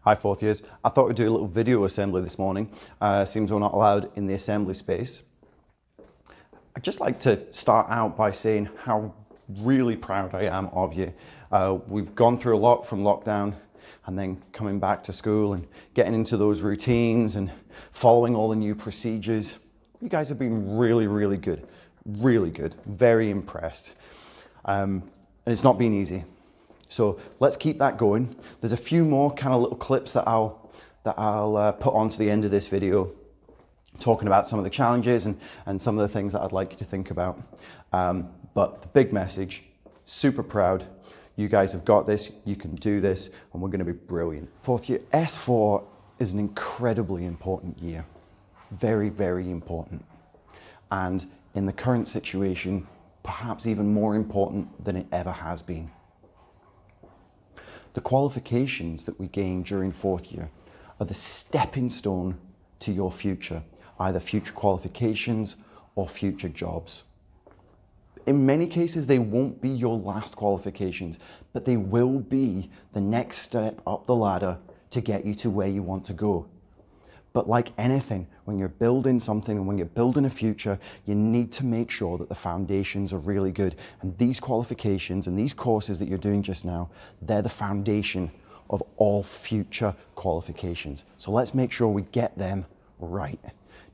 Hi fourth years. I thought we'd do a little video assembly this morning. Seems we're not allowed in the assembly space. I'd just like to start out by saying how really proud I am of you. We've gone through a lot from lockdown and then coming back to school and getting into those routines and following all the new procedures. You guys have been really, really good. Really good. Very impressed. And it's not been easy. So let's keep that going. There's a few more kind of little clips that I'll put onto the end of this video, talking about some of the challenges and some of the things that I'd like you to think about. But the big message, super proud. You guys have got this, you can do this, and we're gonna be brilliant. Fourth year, S4 is an incredibly important year. Very, very important. And in the current situation, perhaps even more important than it ever has been. The qualifications that we gain during fourth year are the stepping stone to your future, either future qualifications or future jobs. In many cases, they won't be your last qualifications, but they will be the next step up the ladder to get you to where you want to go. But like anything, when you're building something and when you're building a future, you need to make sure that the foundations are really good. And these qualifications and these courses that you're doing just now, they're the foundation of all future qualifications. So let's make sure we get them right.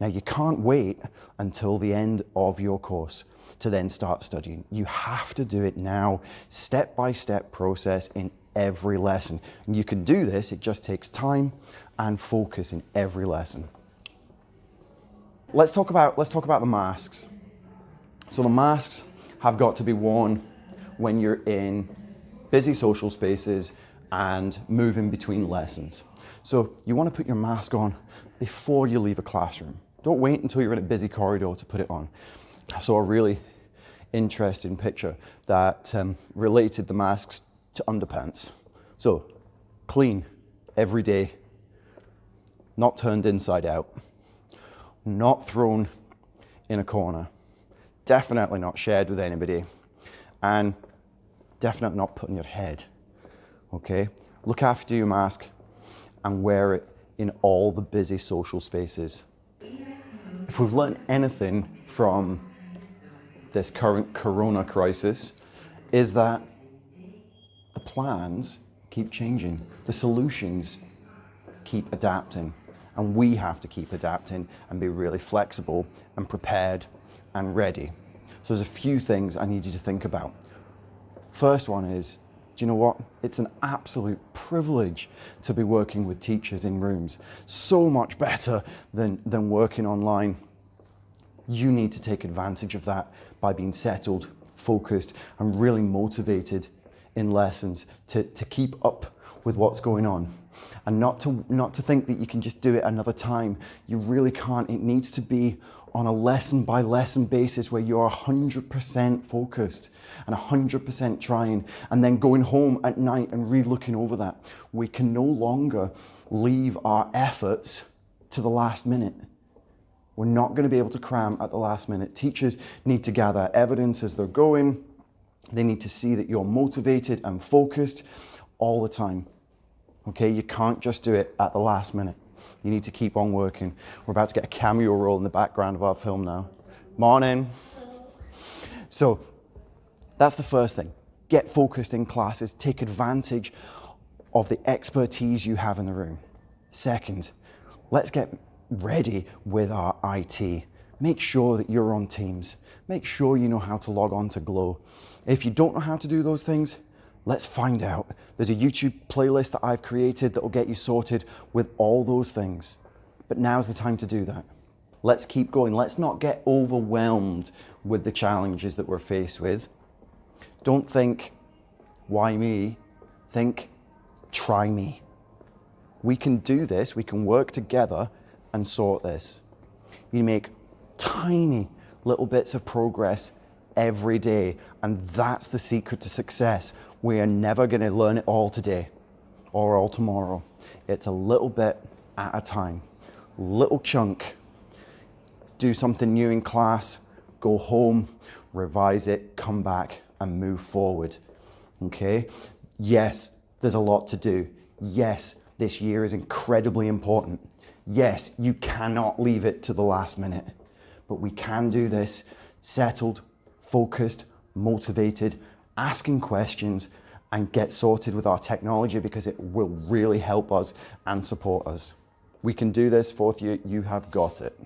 Now, you can't wait until the end of your course to then start studying. You have to do it now, step-by-step process in every lesson. And you can do this, it just takes time and focus in every lesson. Let's talk about the masks. So the masks have got to be worn when you're in busy social spaces and moving between lessons. So you want to put your mask on before you leave a classroom. Don't wait until you're in a busy corridor to put it on. I saw a really interesting picture that related the masks to underpants. So clean every day, not turned inside out, not thrown in a corner, definitely not shared with anybody, and definitely not put on your head, okay? Look after your mask and wear it in all the busy social spaces. If we've learned anything from this current corona crisis, is that the plans keep changing, the solutions keep adapting, and we have to keep adapting and be really flexible and prepared and ready. So there's a few things I need you to think about. First one is, do you know what? It's an absolute privilege to be working with teachers in rooms. So much better than working online. You need to take advantage of that by being settled, focused, and really motivated in lessons to keep up with what's going on. And not to think that you can just do it another time. You really can't. It needs to be on a lesson by lesson basis where you're 100% focused and 100% trying, and then going home at night and re-looking over that. We can no longer leave our efforts to the last minute. We're not going to be able to cram at the last minute. Teachers need to gather evidence as they're going. They need to see that you're motivated and focused all the time. Okay, you can't just do it at the last minute. You need to keep on working. We're about to get a cameo role in the background of our film now. Morning. So that's the first thing. Get focused in classes. Take advantage of the expertise you have in the room. Second, let's get ready with our IT. Make sure that you're on Teams. Make sure you know how to log on to Glow. If you don't know how to do those things, let's find out. There's a YouTube playlist that I've created that will get you sorted with all those things. But now's the time to do that. Let's keep going. Let's not get overwhelmed with the challenges that we're faced with. Don't think, why me? Think, try me. We can do this. We can work together and sort this. You make tiny little bits of progress every day, and that's the secret to success. We are never going to learn it all today or all tomorrow. It's a little bit at a time, little chunk. Do something new in class, go home, revise it, come back and move forward. Okay? Yes, there's a lot to do. Yes, this year is incredibly important. Yes, you cannot leave it to the last minute, but we can do this settled, focused, motivated, asking questions, and get sorted with our technology because it will really help us and support us. We can do this, fourth year, you have got it.